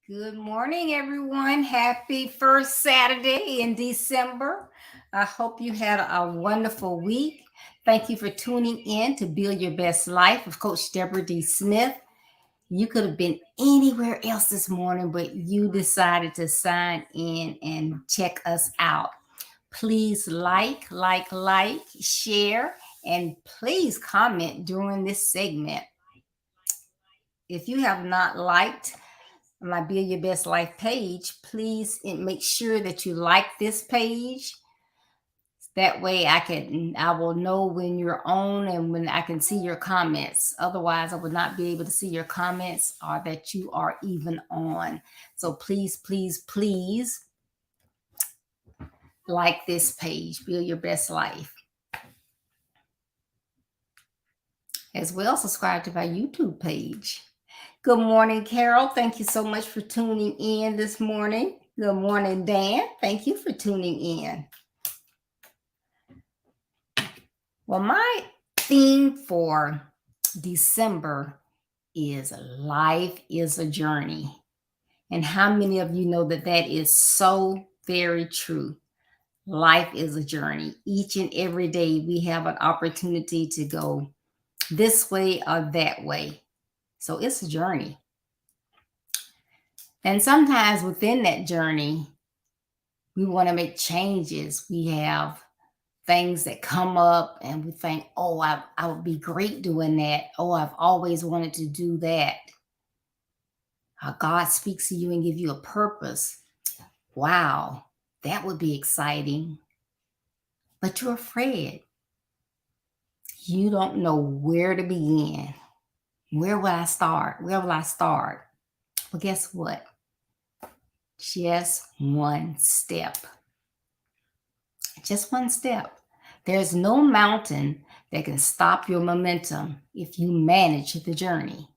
Good morning, everyone. Happy first Saturday in December. I hope you had a wonderful week. Thank you for tuning in to Build Your Best Life with Coach Deborah D. Smith. You could have been anywhere else this morning, but you decided to sign in and check us out. Please share, and please comment during this segment. If you have not liked my Build Your Best Life page, please make sure that you like this page. That way I will know when you're on and when I can see your comments. Otherwise, I would not be able to see your comments or that you are even on. So please like this page, Build Your Best Life. As well, subscribe to my YouTube page. Good morning, Carol. Thank you so much for tuning in this morning. Good morning, Dan. Thank you for tuning in. Well, my theme for December is life is a journey. And how many of you know that that is so very true? Life is a journey. Each and every day we have an opportunity to go this way or that way. So it's a journey. And sometimes within that journey, we want to make changes. We have things that come up and we think, oh, I would be great doing that. Oh, I've always wanted to do that. How God speaks to you and give you a purpose. Wow, that would be exciting. But you're afraid. You don't know where to begin. Where will I start? Where will I start? Well, guess what? Just one step. Just one step. There's no mountain that can stop your momentum if you manage the journey.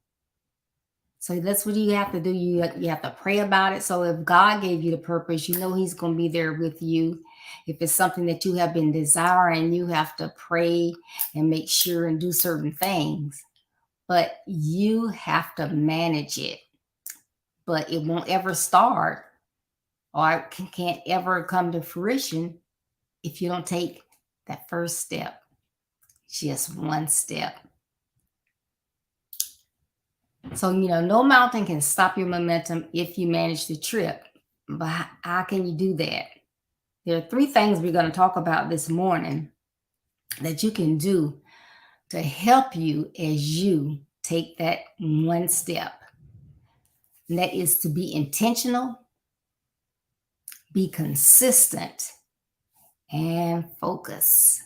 So that's what you have to do. You have to pray about it. So if God gave you the purpose, you know He's going to be there with you. If it's something that you have been desiring, you have to pray and make sure and do certain things. But you have to manage it. But it won't ever start or it can't ever come to fruition if you don't take that first step. Just one step. So, no mountain can stop your momentum if you manage the trip. But how can you do that? There are 3 things we're going to talk about this morning that you can do to help you as you take that one step. And that is to be intentional, be consistent, and focus.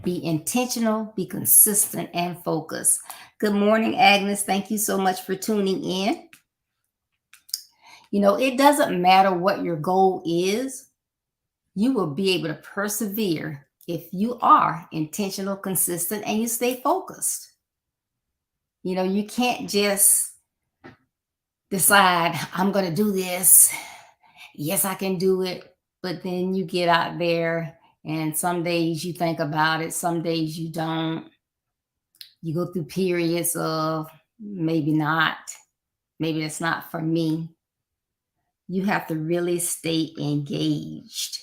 Be intentional, be consistent, and focus. Good morning, Agnes. Thank you so much for tuning in. It doesn't matter what your goal is, you will be able to persevere if you are intentional, consistent, and you stay focused. You can't just decide, I'm going to do this. Yes, I can do it. But then you get out there and some days you think about it, some days you don't. You go through periods of maybe not, maybe it's not for me. You have to really stay engaged.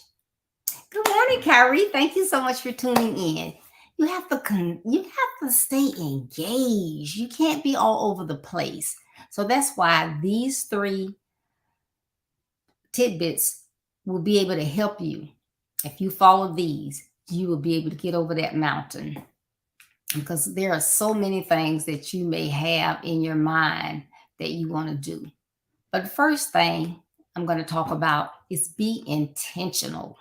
Good morning, Kyrie. Thank you so much for tuning in. You have to stay engaged. You can't be all over the place. So that's why these 3 tidbits will be able to help you. If you follow these, you will be able to get over that mountain. Because there are so many things that you may have in your mind that you want to do. But the first thing I'm going to talk about is be intentional.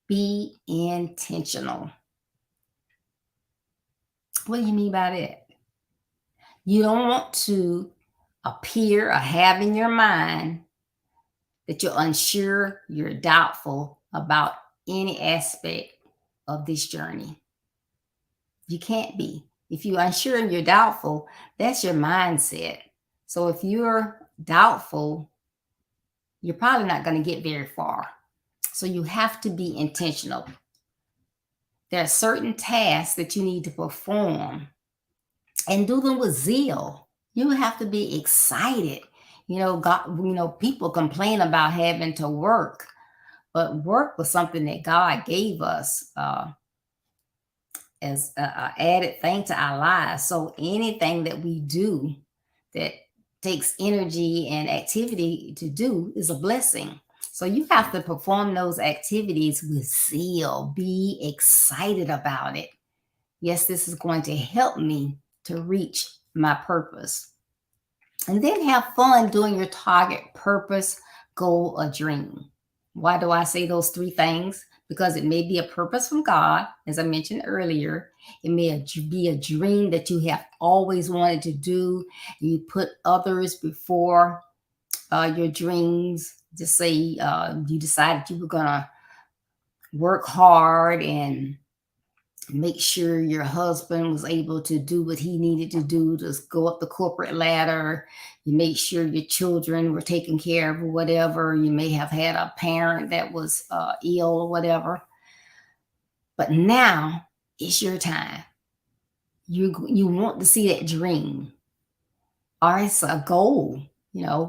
Be intentional. What do you mean by that? You don't want to appear or have in your mind that you're unsure, you're doubtful about any aspect of this journey. You can't be. If you're unsure and you're doubtful, that's your mindset. So if you're doubtful, you're probably not going to get very far. So you have to be intentional. There are certain tasks that you need to perform and do them with zeal. You have to be excited. God, people complain about having to work, but work was something that God gave us as a added thing to our lives. So anything that we do that takes energy and activity to do is a blessing. So you have to perform those activities with zeal. Be excited about it. Yes, this is going to help me to reach my purpose. And then have fun doing your target, purpose, goal, or dream. Why do I say those three things? Because it may be a purpose from God, as I mentioned earlier. It may be a dream that you have always wanted to do. You put others before your dreams. Just say you decided you were going to work hard and make sure your husband was able to do what he needed to do to go up the corporate ladder. You make sure your children were taken care of or whatever. You may have had a parent that was ill or whatever. But now it's your time. You want to see that dream, or it's a goal.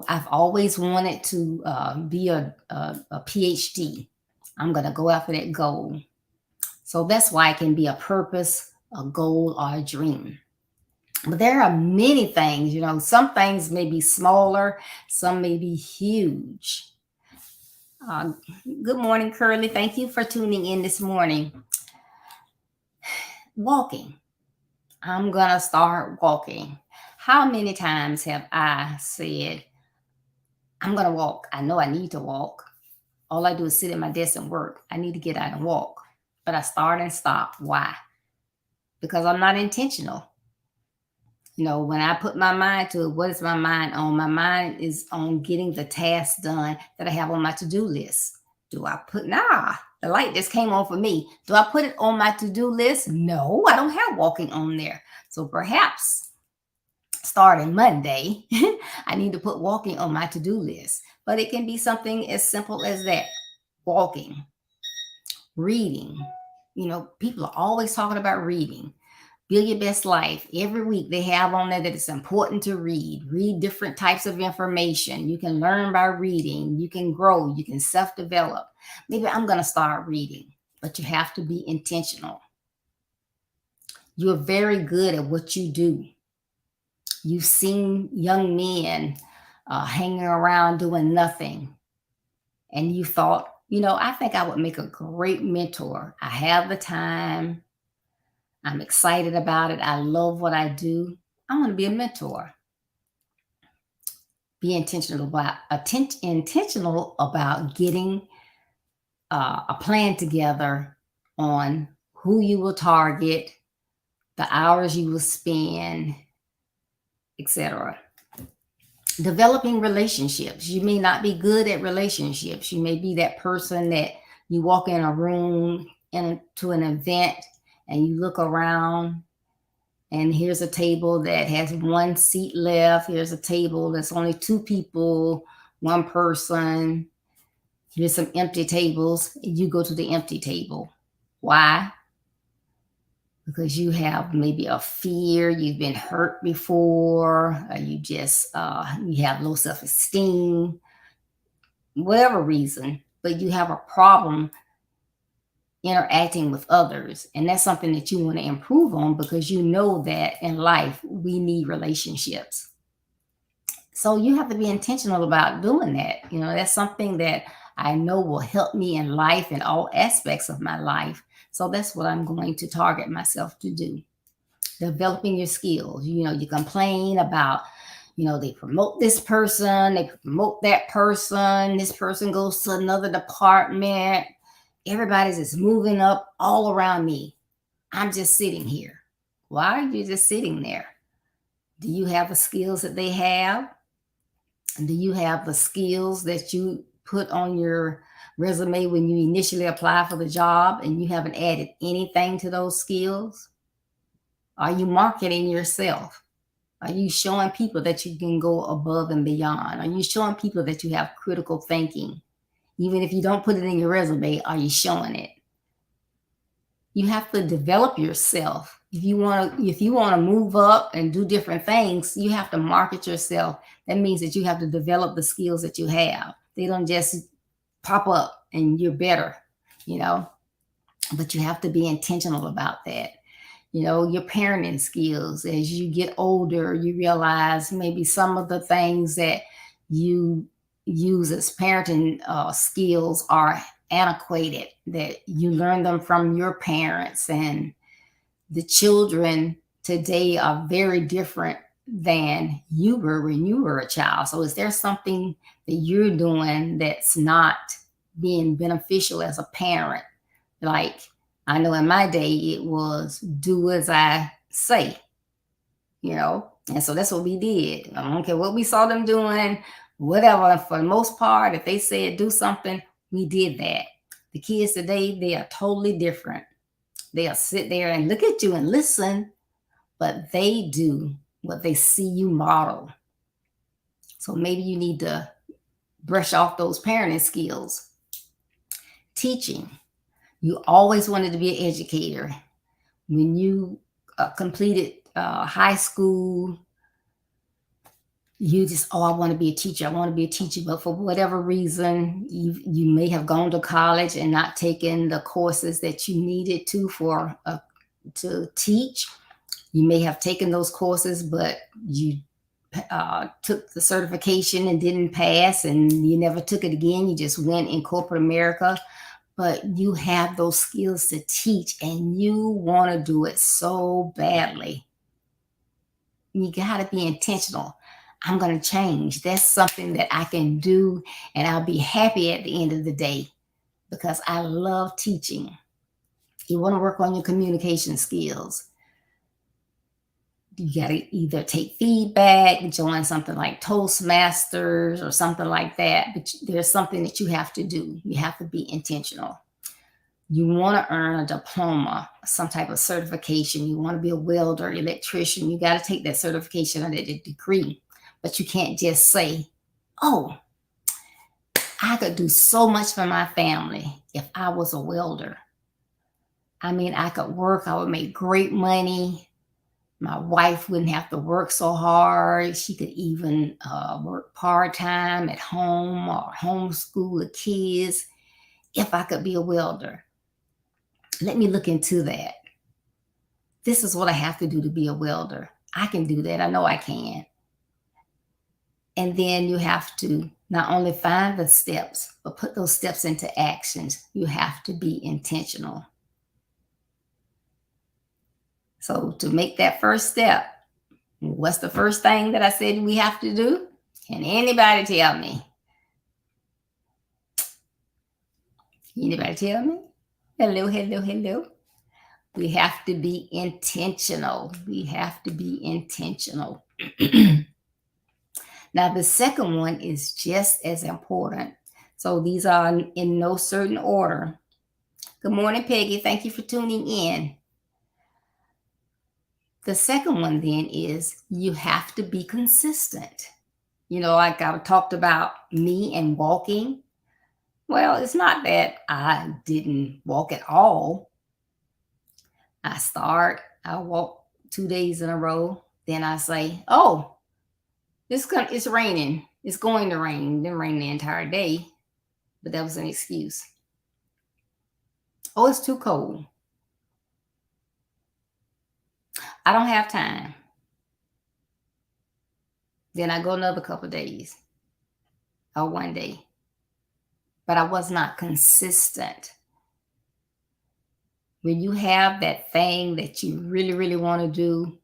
I've always wanted to be a PhD. I'm going to go after that goal. So that's why it can be a purpose, a goal, or a dream. But there are many things, some things may be smaller, some may be huge. Good morning, Curly. Thank you for tuning in this morning. Walking. I'm going to start walking. How many times have I said, I'm going to walk? I know I need to walk. All I do is sit at my desk and work. I need to get out and walk. But I start and stop. Why? Because I'm not intentional. When I put my mind to it, what is my mind on? My mind is on getting the tasks done that I have on my to-do list. The light just came on for me. Do I put it on my to-do list? No, I don't have walking on there. So perhaps starting Monday, I need to put walking on my to-do list. But it can be something as simple as that. Walking, reading. People are always talking about reading. Build Your Best Life. Every week they have on there that it's important to read. Read different types of information. You can learn by reading. You can grow. You can self-develop. Maybe I'm going to start reading, but you have to be intentional. You're very good at what you do. You've seen young men hanging around doing nothing. And you thought, I think I would make a great mentor. I have the time. I'm excited about it. I love what I do. I want to be a mentor. Be intentional about getting a plan together on who you will target, the hours you will spend, etc. Developing relationships. You may not be good at relationships. You may be that person that you walk in a room to an event and you look around and here's a table that has one seat left. Here's a table that's only two people, one person. Here's some empty tables. You go to the empty table. Why? Because you have maybe a fear, you've been hurt before, or you have low self-esteem, whatever reason, but you have a problem interacting with others. And that's something that you want to improve on because you know that in life, we need relationships. So you have to be intentional about doing that. That's something that I know will help me in life, in all aspects of my life. So that's what I'm going to target myself to do. Developing your skills. You complain about, they promote this person, they promote that person, this person goes to another department. Everybody's just moving up all around me. I'm just sitting here. Why are you just sitting there? Do you have the skills that they have? Do you have the skills that you put on your resume when you initially apply for the job and you haven't added anything to those skills? Are you marketing yourself? Are you showing people that you can go above and beyond? Are you showing people that you have critical thinking? Even if you don't put it in your resume, are you showing it? You have to develop yourself. If you want to move up and do different things, you have to market yourself. That means that you have to develop the skills that you have. They don't just pop up and you're better, you know, but you have to be intentional about that. Your parenting skills. As you get older, you realize maybe some of the things that you use as parenting skills are antiquated, that you learn them from your parents, and the children today are very different than you were when you were a child. So, is there something that you're doing that's not being beneficial as a parent? Like, I know in my day it was do as I say, and so that's what we did. I don't care what we saw them doing, whatever. For the most part, if they said do something, we did that. The kids today, they are totally different. They'll sit there and look at you and listen, but they do what they see you model. So maybe you need to brush off those parenting skills. Teaching. You always wanted to be an educator. When you completed high school, you just, oh, I want to be a teacher. I want to be a teacher. But for whatever reason, you may have gone to college and not taken the courses that you needed to teach. You may have taken those courses, but you took the certification and didn't pass, and you never took it again. You just went in corporate America. But you have those skills to teach, and you want to do it so badly. You got to be intentional. I'm going to change. That's something that I can do, and I'll be happy at the end of the day because I love teaching. You want to work on your communication skills. You got to either take feedback, join something like Toastmasters or something like that. But there's something that you have to do. You have to be intentional. You want to earn a diploma, some type of certification. You want to be a welder, electrician. You got to take that certification or that degree. But you can't just say, oh, I could do so much for my family if I was a welder. I mean, I could work. I would make great money. My wife wouldn't have to work so hard. She could even work part-time at home or homeschool the kids if I could be a welder. Let me look into that. This is what I have to do to be a welder. I can do that. I know I can. And then you have to not only find the steps, but put those steps into actions. You have to be intentional. So to make that first step, what's the first thing that I said we have to do? Can anybody tell me? Anybody tell me? Hello, hello, hello. We have to be intentional. We have to be intentional. Now, the second one is just as important. So these are in no certain order. Good morning, Peggy. Thank you for tuning in. The second one then is you have to be consistent. Like I talked about me and walking. Well, it's not that I didn't walk at all. I walk 2 days in a row. Then I say, oh, it's raining. It's going to rain. It didn't rain the entire day, but that was an excuse. Oh, it's too cold. I don't have time. Then I go another couple days or one day. But I was not consistent. When you have that thing that you really, really want to do,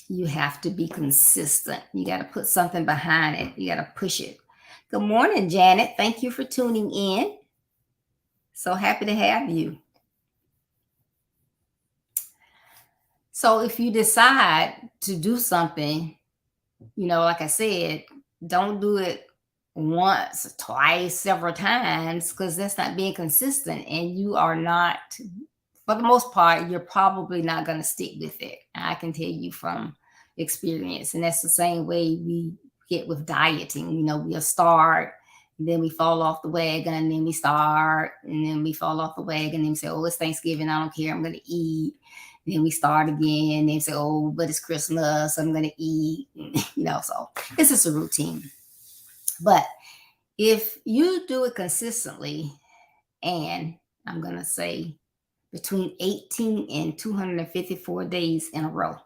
you have to be consistent. You got to put something behind it. You got to push it. Good morning, Janet. Thank you for tuning in. So happy to have you. So if you decide to do something, like I said, don't do it once, twice, several times, because that's not being consistent. And you are not, for the most part, you're probably not going to stick with it. I can tell you from experience. And that's the same way we get with dieting. We'll start And then we fall off the wagon, and then we start, and then we fall off the wagon, and then we say, oh, it's Thanksgiving, I don't care, I'm gonna eat. And then we start again, and then say, oh, but it's Christmas, I'm gonna eat. So it's just a routine. But if you do it consistently, and I'm gonna say between 18 and 254 days in a row.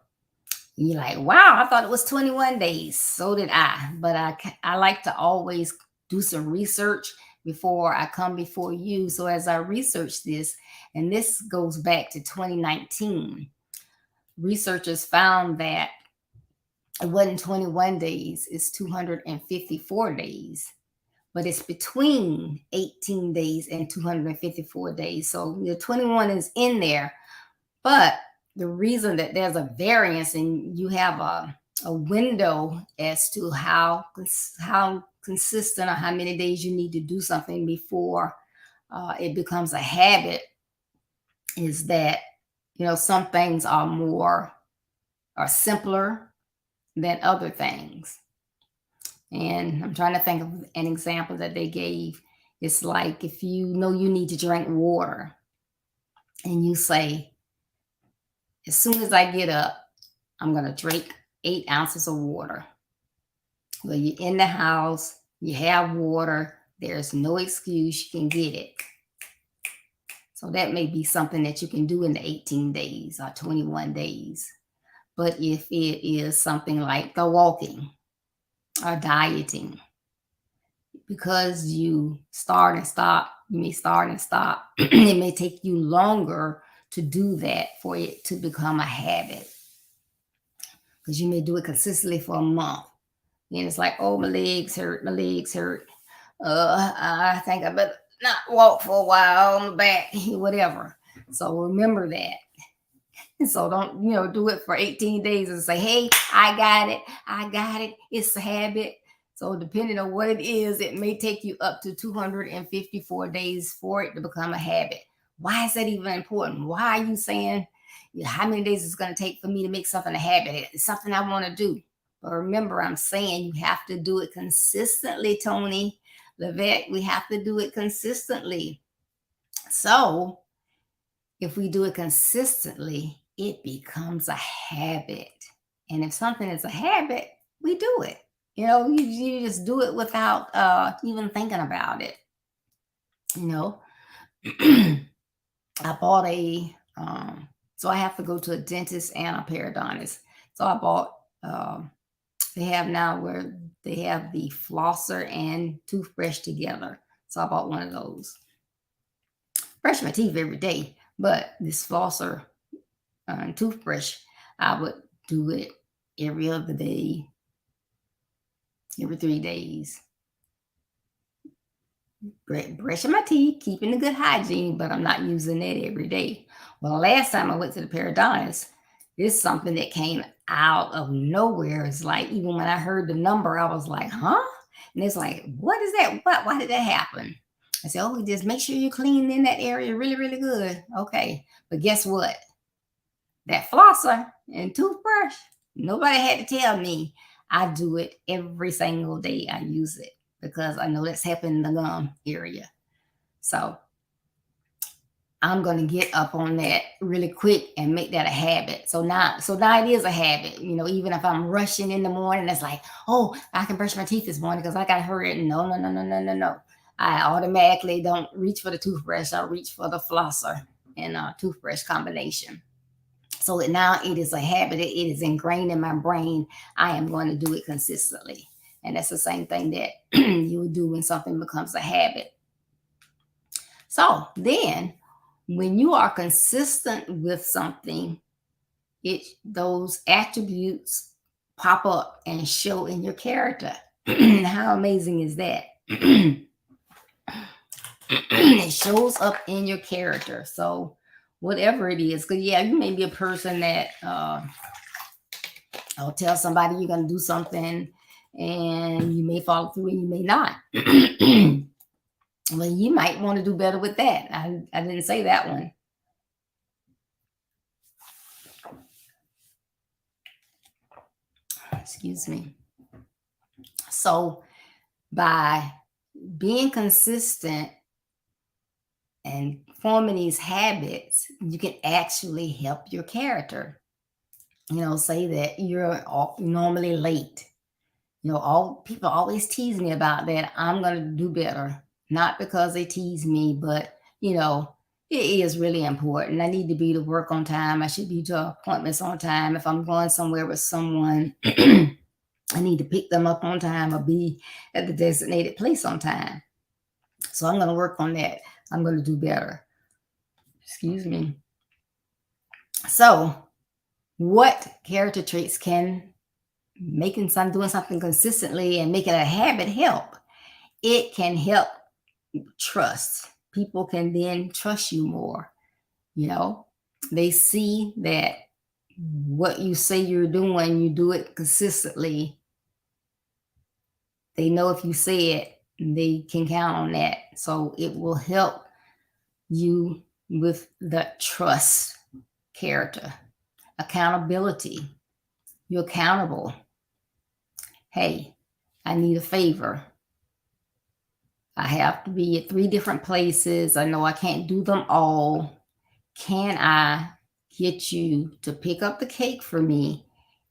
You're like, wow, I thought it was 21 days. So did I. But I like to always do some research before I come before you. So as I research this, and this goes back to 2019, researchers found that it wasn't 21 days, it's 254 days. But it's between 18 days and 254 days. So the 21 is in there. But the reason that there's a variance and you have a window as to how consistent or how many days you need to do something before it becomes a habit is that, some things are simpler than other things. And I'm trying to think of an example that they gave. It's like if you know you need to drink water and you say, as soon as I get up, I'm going to drink 8 ounces of water. Well, you're in the house, you have water, there's no excuse, you can get it. So that may be something that you can do in the 18 days or 21 days. But if it is something like the walking or dieting, because you start and stop, you may start and stop, it may take you longer to do that for it to become a habit. Because you may do it consistently for a month. And it's like, oh, my legs hurt, my legs hurt. I think I better not walk for a while on the back, whatever. So remember that. So don't, do it for 18 days and say, hey, I got it. It's a habit. So depending on what it is, it may take you up to 254 days for it to become a habit. Why is that even important? Why are you saying how many days it's going to take for me to make something a habit? It's something I want to do. But remember, I'm saying you have to do it consistently, Tony, Levette. We have to do it consistently. So if we do it consistently, it becomes a habit. And if something is a habit, we do it. You just do it without even thinking about it. I bought so I have to go to a dentist and a periodontist. So I bought, they have now where they have the flosser and toothbrush together. So I bought one of those. Brush my teeth every day, but this flosser and toothbrush, I would do it every other day, every 3 days. Brushing my teeth, keeping the good hygiene, but I'm not using that every day. Well, last time I went to the periodontist, this is something that came out of nowhere. It's like, even when I heard the number, I was like, huh? And it's like, what is that? Why did that happen? I said, oh, just make sure you clean in that area really, really good. Okay. But guess what? That flosser and toothbrush, nobody had to tell me. I do it every single day. I use it because I know that's helping the gum area. So I'm going to get up on that really quick and make that a habit. So now it is a habit. Even if I'm rushing in the morning, it's like, oh, I can brush my teeth this morning because I got to hurry. No, no, no, no, no, no, no. I automatically don't reach for the toothbrush. I reach for the flosser and toothbrush combination. So now it is a habit. It is ingrained in my brain. I am going to do it consistently. And that's the same thing that you would do when something becomes a habit. So then when you are consistent with something, those attributes pop up and show in your character. How amazing is that? It shows up in your character. So whatever it is, because you may be a person that I'll tell somebody you're going to do something and you may follow through and you may not. Well, you might want to do better with that. I didn't say that one. Excuse me. So by being consistent and forming these habits, you can actually help your character. Say that you're normally late. All people always tease me about that. I'm going to do better, not because they tease me, but it is really important. I need to be to work on time. I should be to appointments on time. If I'm going somewhere with someone, I need to pick them up on time or be at the designated place on time. So I'm going to work on that. I'm going to do better. Excuse me. So, what character traits can doing something consistently and make it a habit help? It can help trust. People can then trust you more. You know, they see that what you say you're doing, you do it consistently. They know if you say it, they can count on that. So it will help you with the trust character. Accountability. You're accountable. Hey, I need a favor. I have to be at 3 different places. I know I can't do them all. Can I get you to pick up the cake for me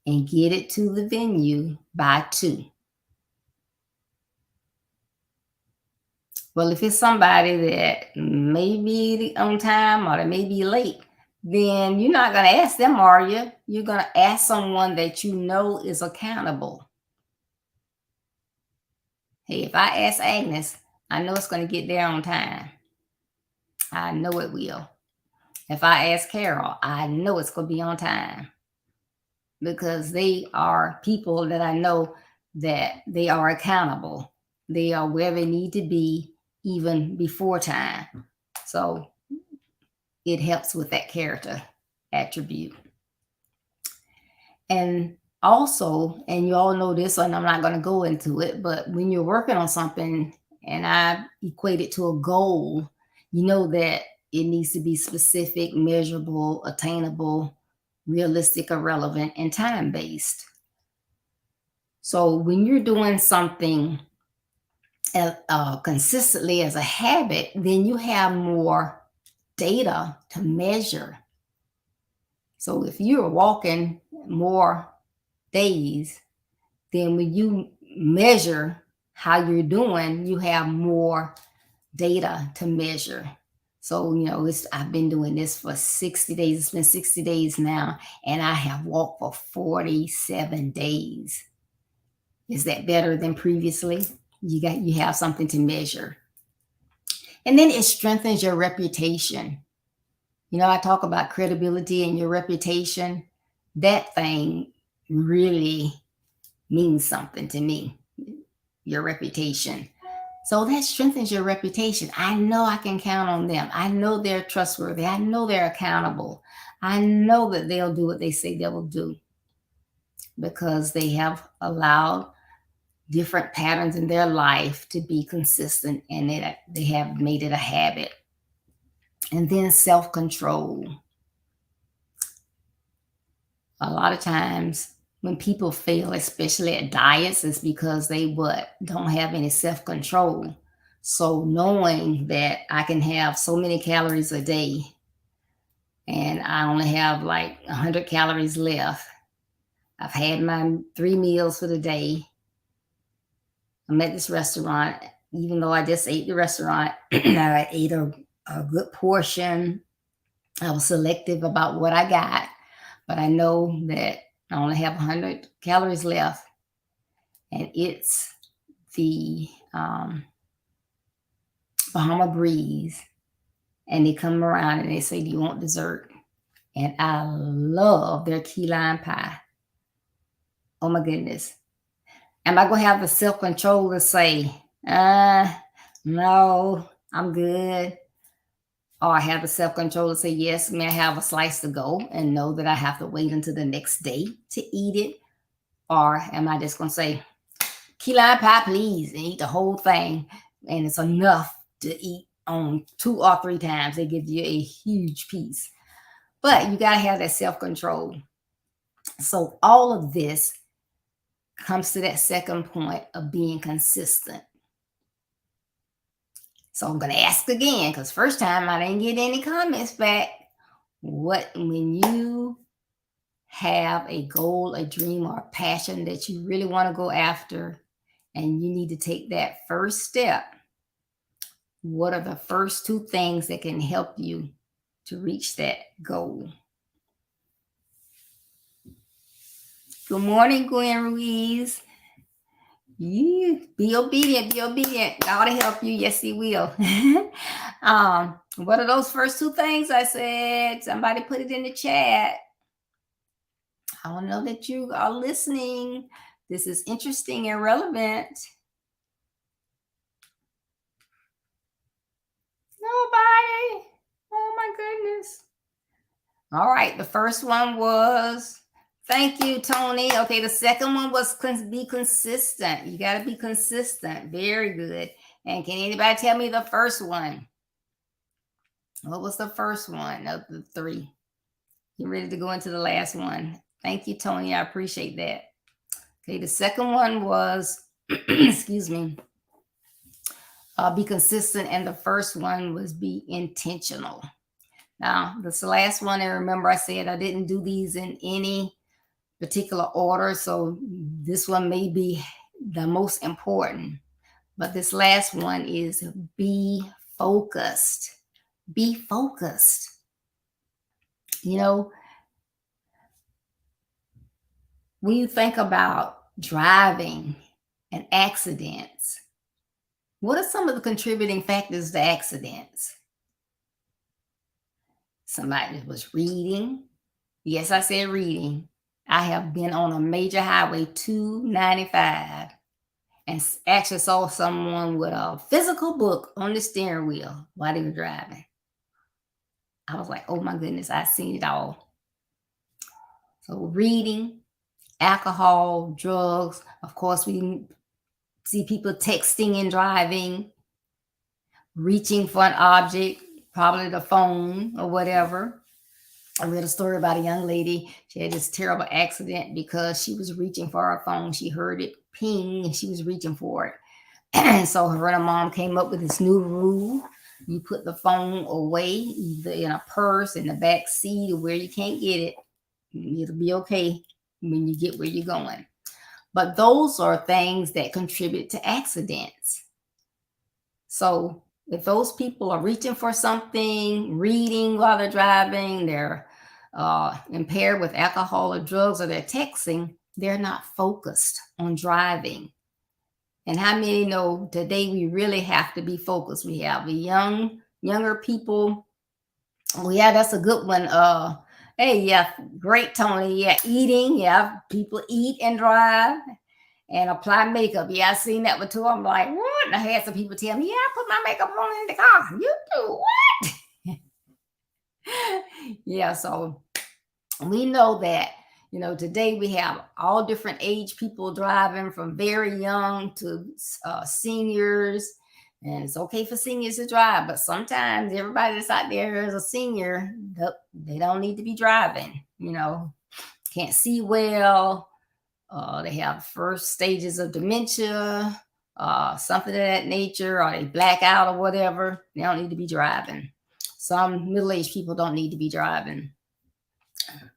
and get it to the venue by 2? Well, if it's somebody that may be on time or they may be late, then you're not going to ask them, are you? You're going to ask someone that you know is accountable. Hey, if I ask Agnes, I know it's going to get there on time. I know it will. If I ask Carol, I know it's going to be on time because they are people that I know that they are accountable. They are where they need to be even before time. So it helps with that character attribute. And also, and you all know this, and I'm not going to go into it, but when you're working on something and I equate it to a goal, you know that it needs to be specific, measurable, attainable, realistic, or relevant, and time based. So when you're doing something consistently as a habit, then you have more data to measure. So if you're walking more days, then when you measure how you're doing, you have more data to measure. So, I've been doing this for 60 days. It's been 60 days now, and I have walked for 47 days. Is that better than previously? You have something to measure. And then it strengthens your reputation. I talk about credibility and your reputation. That thing really means something to me, your reputation. So that strengthens your reputation. I know I can count on them. I know they're trustworthy. I know they're accountable. I know that they'll do what they say they will do because they have allowed different patterns in their life to be consistent and they have made it a habit. And then self-control. A lot of times when people fail, especially at diets, it's because they don't have any self-control. So knowing that I can have so many calories a day and I only have like 100 calories left. I've had my 3 meals for the day. I'm at this restaurant, even though I just ate the restaurant, I ate a good portion. I was selective about what I got, but I know that I only have 100 calories left, and it's the Bahama Breeze, and they come around and they say, do you want dessert? And I love their key lime pie. Oh my goodness. Am I going to have the self-control to say, no, I'm good? Or I have the self-control to say, yes, may I have a slice to go and know that I have to wait until the next day to eat it? Or am I just going to say, key lime pie, please, and eat the whole thing? And it's enough to eat on 2 or 3 times. They give you a huge piece. But you got to have that self-control. So all of this comes to that second point of being consistent. So I'm going to ask again because first time I didn't get any comments back. When you have a goal, a dream, or a passion that you really want to go after, and you need to take that first step, what are the first two things that can help you to reach that goal? Good morning, Gwen Ruiz. You be obedient, be obedient. God will help you. Yes, He will. What are those first two things I said? Somebody put it in the chat. I want to know that you are listening. This is interesting and relevant. Nobody. Oh my goodness. All right. The first one was, thank you, Tony. Okay. The second one was be consistent. You got to be consistent. Very good. And can anybody tell me the first one? What was the first one of the three? You ready to go into the last one? Thank you, Tony. I appreciate that. Okay. The second one was, excuse me, be consistent. And the first one was be intentional. Now, this last one, I remember I said I didn't do these in any particular order. So this one may be the most important. But this last one is be focused. Be focused. You know, when you think about driving and accidents, what are some of the contributing factors to accidents? Somebody was reading. Yes, I said reading. I have been on a major highway 295 and actually saw someone with a physical book on the steering wheel while they were driving. I was like, oh my goodness, I've seen it all. So reading, alcohol, drugs. Of course, we see people texting and driving, reaching for an object, probably the phone or whatever. I read a story about a young lady. She had this terrible accident because she was reaching for her phone. She heard it ping and she was reaching for it. And so her and her mom came up with this new rule. You put the phone away, either in a purse, in the back seat, or where you can't get it. It'll be okay when you get where you're going. But those are things that contribute to accidents. So if those people are reaching for something, reading while they're driving, they're impaired with alcohol or drugs, or they're texting, they're not focused on driving. And how many know today we really have to be focused? We have the younger people. Oh, yeah, that's a good one. Hey, yeah, great, Tony. Yeah, eating. Yeah, people eat and drive and apply makeup. Yeah, I seen that one too. I'm like, what? And I had some people tell me, yeah, I put my makeup on in the car. You do what? Yeah, so we know that, today we have all different age people driving from very young to seniors. And it's okay for seniors to drive, but sometimes everybody that's out there is a senior, they don't need to be driving, can't see well. They have first stages of dementia, something of that nature, or they black out or whatever. They don't need to be driving. Some middle-aged people don't need to be driving.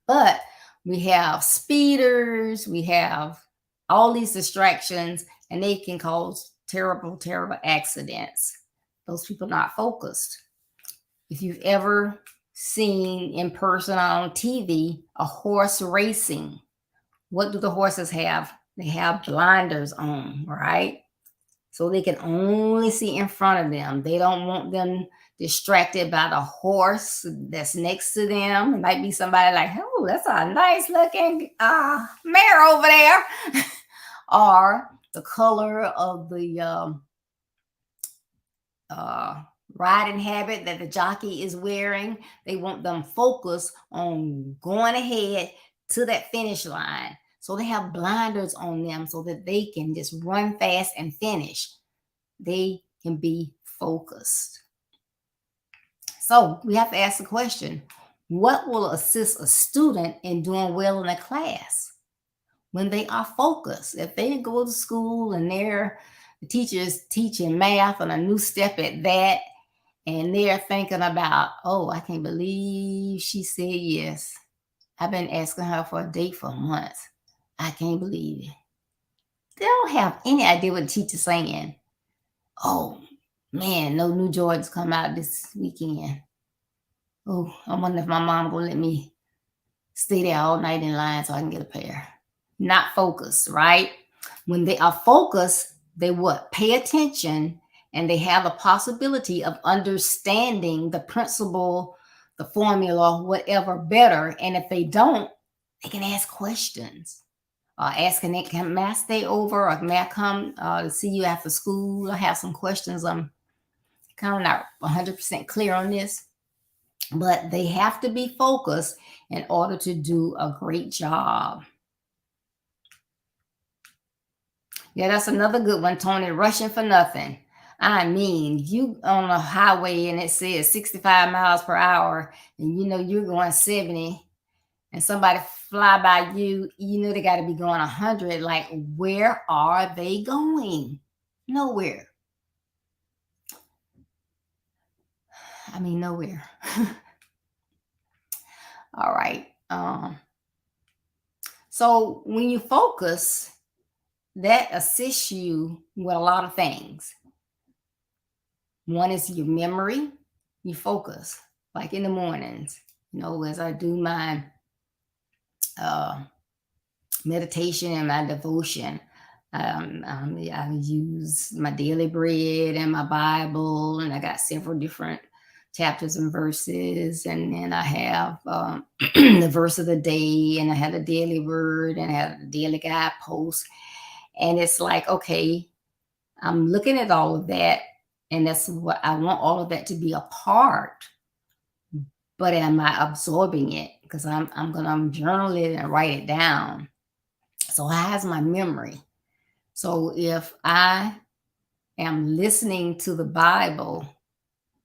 But we have speeders, we have all these distractions, and they can cause terrible, terrible accidents. Those people not focused. If you've ever seen in person on TV a horse racing, what do the horses have? They have blinders on, right? So they can only see in front of them. They don't want them distracted by the horse that's next to them. It might be somebody like, oh, that's a nice looking mare over there. Or the color of the riding habit that the jockey is wearing. They want them focused on going ahead to that finish line. So they have blinders on them so that they can just run fast and finish. They can be focused. So we have to ask the question, what will assist a student in doing well in a class? When they are focused. If they go to school and they're The teacher is teaching math on a new step at that, and they're thinking about, oh, I can't believe she said yes. I've been asking her for a date for months. I can't believe it. They don't have any idea what the teacher's saying. Oh, man, no new Jordans come out this weekend. Oh, I wonder if my mom gonna let me stay there all night in line so I can get a pair. Not focused, right? When they are focused, they what? Pay attention, and they have a possibility of understanding the principle, the formula, whatever better. And if they don't, they can ask questions. Asking it, can I stay over, or may I come to see you after school? I have some questions. I'm kind of not 100% clear on this, but they have to be focused in order to do a great job. Yeah, that's another good one, Tony. Rushing for nothing. I mean, you on a highway and it says 65 miles per hour, and you know you're going 70, and somebody fly by you, you know they got to be going 100. Like, where are they going? Nowhere. I mean, nowhere. All right. So when you focus, that assists you with a lot of things. One is your memory, you focus, like in the mornings, as I do my uh, meditation and my devotion. I use my daily bread and my Bible, and I got several different chapters and verses. And then I have the verse of the day, and I had a daily word, and I had a daily guidepost. And it's like, okay, I'm looking at all of that, and that's what I want all of that to be a part. But am I absorbing it? Because I'm gonna journal it and write it down. So how's my memory? So if I am listening to the Bible,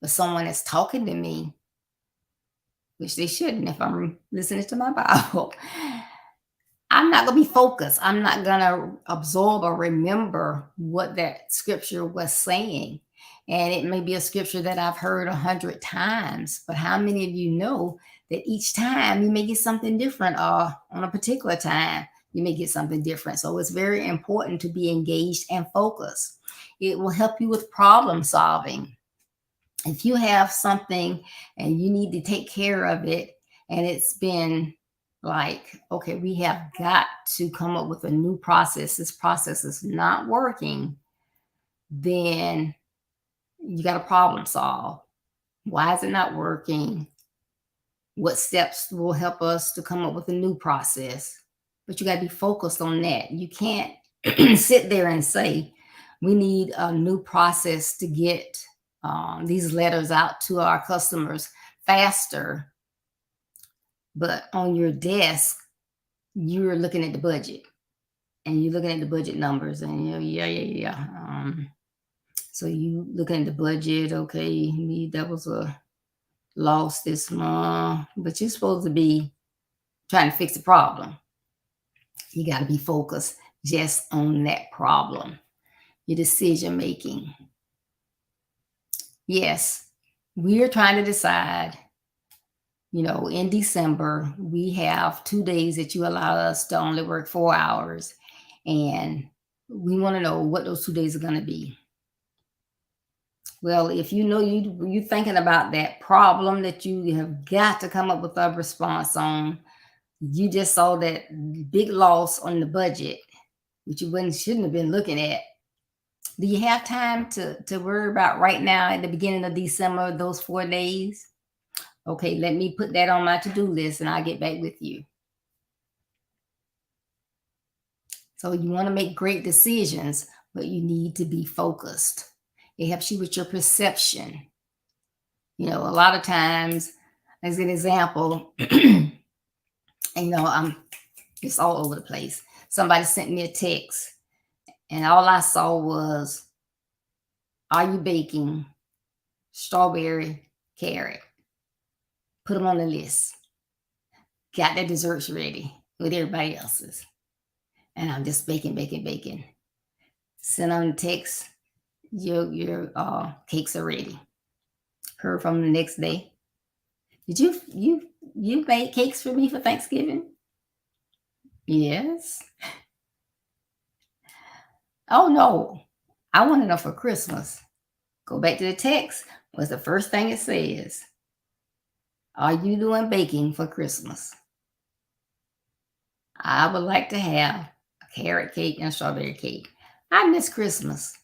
but someone is talking to me, which they shouldn't if I'm listening to my Bible, I'm not going to be focused. I'm not going to absorb or remember what that scripture was saying. And it may be a scripture that I've heard 100 times, but how many of you know that each time you may get something different, or on a particular time, you may get something different. So it's very important to be engaged and focused. It will help you with problem solving. If you have something and you need to take care of it, and it's been like, okay, we have got to come up with a new process. This process is not working. Then you got to problem solve. Why is it not working? What steps will help us to come up with a new process? But you got to be focused on that. You can't sit there and say, we need a new process to get these letters out to our customers faster. But on your desk, you're looking at the budget, and you're looking at the budget numbers, and yeah. So you looking at the budget, okay, that was a loss this month, but you're supposed to be trying to fix the problem. You got to be focused just on that problem, your decision making. Yes, we are trying to decide. In December, we have 2 days that you allow us to only work 4 hours. And we want to know what those 2 days are going to be. Well, if you're thinking about that problem that you have got to come up with a response on, you just saw that big loss on the budget, which you shouldn't have been looking at. Do you have time to worry about right now at the beginning of December, those 4 days? Okay, let me put that on my to-do list, and I'll get back with you. So you want to make great decisions, but you need to be focused. It helps you with your perception. A lot of times, as an example, and I'm just all over the place. Somebody sent me a text, and all I saw was, are you baking strawberry carrot? Put them on the list. Got the desserts ready with everybody else's. And I'm just baking. Send them a text. Your cakes are ready. Heard from the next day. Did you made cakes for me for Thanksgiving? Yes. Oh no, I wanted them for Christmas. Go back to the text. What's the first thing it says? Are you doing baking for Christmas? I would like to have a carrot cake and a strawberry cake. I miss Christmas.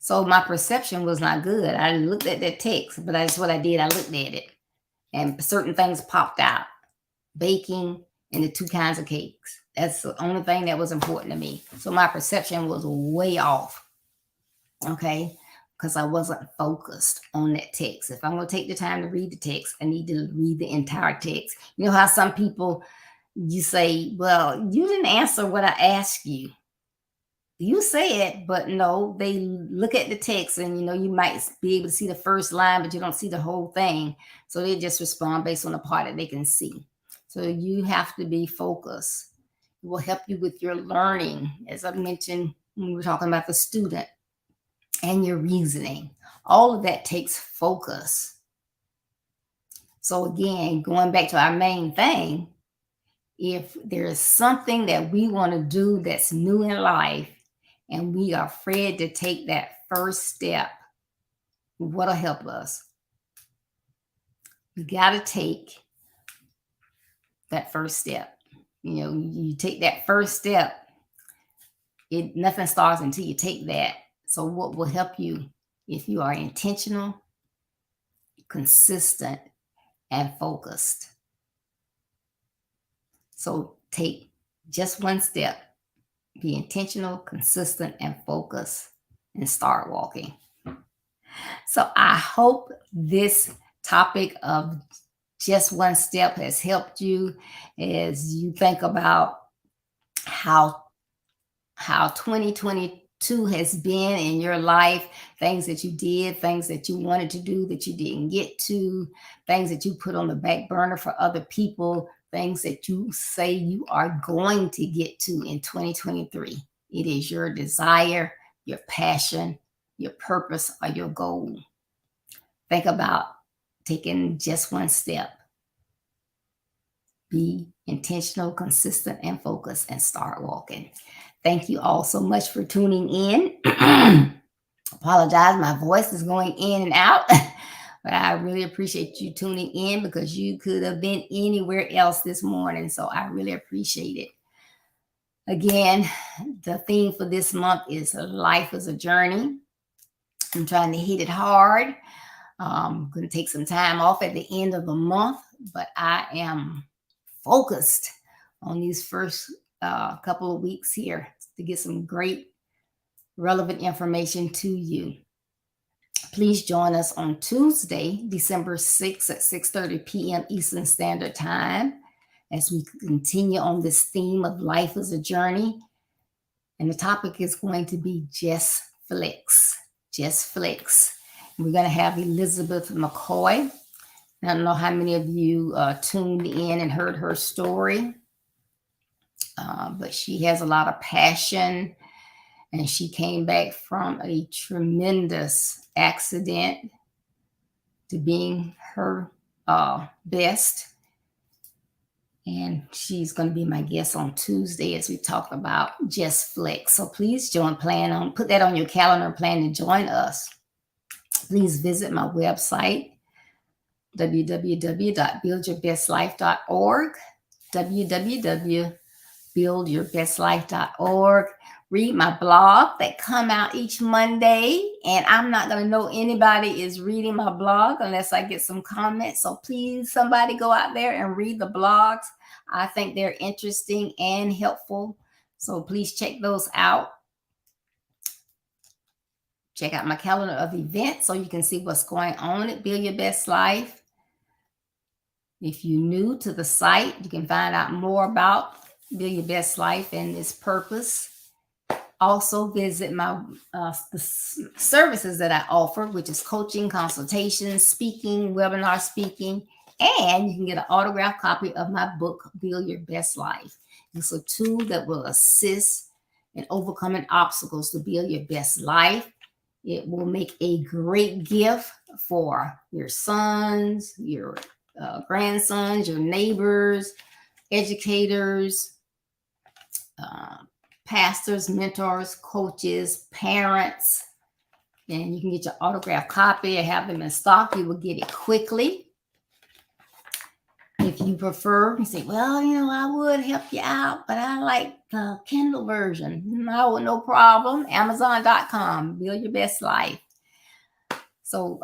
So my perception was not good. I looked at that text, but that's what I did. I looked at it and certain things popped out. Baking and the two kinds of cakes. That's the only thing that was important to me. So my perception was way off. Okay. Because I wasn't focused on that text. If I'm going to take the time to read the text, I need to read the entire text. You know how some people, you say, well, you didn't answer what I asked you. You say it, but no, they look at the text and you might be able to see the first line, but you don't see the whole thing. So they just respond based on the part that they can see. So you have to be focused. It will help you with your learning, as I mentioned when we were talking about the student, and your reasoning. All of that takes focus. So again, going back to our main thing, if there is something that we want to do that's new in life and we are afraid to take that first step, what'll help us? You got to take that first step. You take that first step. Nothing starts until you take that. So what will help you if you are intentional, consistent, and focused? So take just one step. Be intentional, consistent, and focused, and start walking. So I hope this topic of just one step has helped you as you think about how 2022 has been in your life, things that you did, things that you wanted to do that you didn't get to, things that you put on the back burner for other people, things that you say you are going to get to in 2023. It is your desire, your passion, your purpose, or your goal. Think about taking just one step. Be intentional, consistent, and focused, and start walking. Thank you all so much for tuning in. Apologize, my voice is going in and out, but I really appreciate you tuning in because you could have been anywhere else this morning. So I really appreciate it. Again, the theme for this month is life is a journey. I'm trying to hit it hard. I'm going to take some time off at the end of the month, but I am focused on these first couple of weeks here to get some great relevant information to you. Please join us on Tuesday, December 6th at 6:30 p.m. Eastern Standard Time as we continue on this theme of life as a journey. And the topic is going to be just flex. Just flex. We're going to have Elizabeth McCoy. I don't know how many of you tuned in and heard her story, but she has a lot of passion, and she came back from a tremendous accident to being her best. And she's going to be my guest on Tuesday as we talk about just flex. So please put that on your calendar and plan to join us. Please visit my website, www.buildyourbestlife.org, www.buildyourbestlife.org. Read my blog that come out each Monday, and I'm not going to know anybody is reading my blog unless I get some comments. So please, somebody go out there and read the blogs. I think they're interesting and helpful. So please check those out. Check out my calendar of events so you can see what's going on at Build Your Best Life. If you're new to the site, you can find out more about Build Your Best Life and its purpose. Also visit my the services that I offer, which is coaching, consultation, speaking, webinar speaking, and you can get an autographed copy of my book, Build Your Best Life. It's a tool that will assist and overcoming obstacles to build your best life. It will make a great gift for your sons, your grandsons, your neighbors, educators, uh, pastors, mentors, coaches, parents. And you can get your autographed copy and have them in stock. You will get it quickly. If you prefer, you say, well, I would help you out, but I like the Kindle version. No problem. Amazon.com. Build your best life. So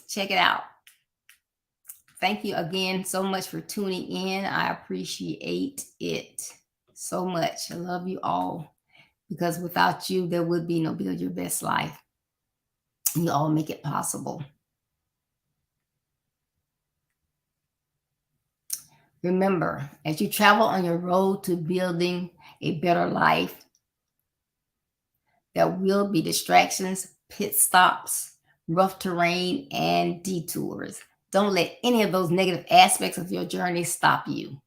check it out. Thank you again so much for tuning in. I appreciate it so much. I love you all, because without you, there would be no Build Your Best Life. You all make it possible. Remember, as you travel on your road to building a better life, there will be distractions, pit stops, rough terrain, and detours. Don't let any of those negative aspects of your journey stop you.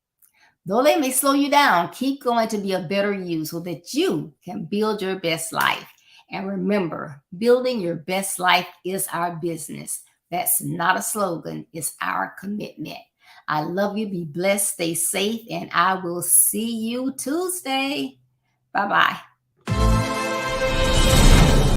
Though they may slow you down, keep going to be a better you so that you can build your best life. And remember, building your best life is our business. That's not a slogan, it's our commitment. I love you. Be blessed. Stay safe. And I will see you Tuesday. Bye-bye.